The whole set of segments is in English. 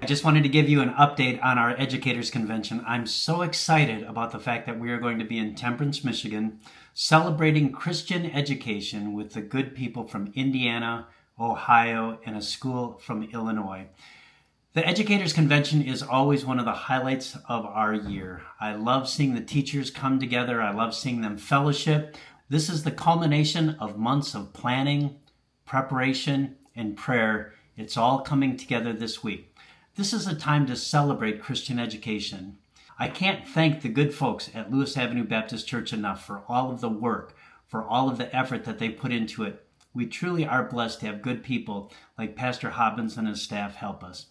I just wanted to give you an update on our Educators Convention. I'm so excited about the fact that we are going to be in Temperance, Michigan, celebrating Christian education with the good people from Indiana, Ohio, and a school from Illinois. The Educators Convention is always one of the highlights of our year. I love seeing the teachers come together. I love seeing them fellowship. This is the culmination of months of planning, preparation, and prayer. It's all coming together this week. This is a time to celebrate Christian education. I can't thank the good folks at Lewis Avenue Baptist Church enough for all of the work, for all of the effort that they put into it. We truly are blessed to have good people like Pastor Hobbins and his staff help us.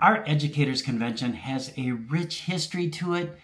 Our Educators Convention has a rich history to it.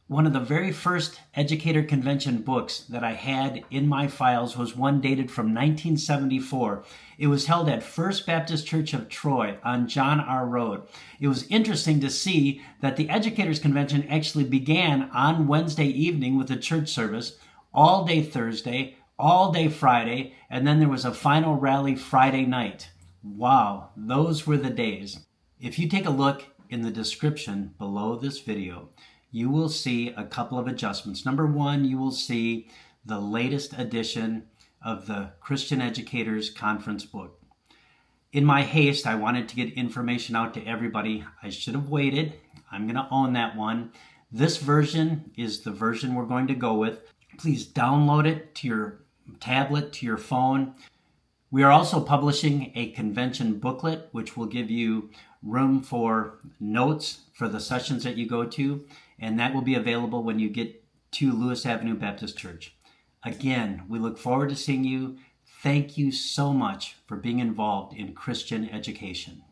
One of the very first Educator Convention books that I had in my files was one dated from 1974. It was held at First Baptist Church of Troy on John R. Road. It was interesting to see that the Educators Convention actually began on Wednesday evening with a church service, all day Thursday, all day Friday, and then there was a final rally Friday night. Wow, those were the days. If you take a look in the description below this video, you will see a couple of adjustments. Number one, you will see the latest edition of the Christian Educators Conference book. In my haste, I wanted to get information out to everybody. I should have waited. I'm going to own that one. This version is the version we're going to go with. Please download it to your tablet, to your phone. We are also publishing a convention booklet, which will give you room for notes for the sessions that you go to, and that will be available when you get to Lewis Avenue Baptist Church. Again, we look forward to seeing you. Thank you so much for being involved in Christian education.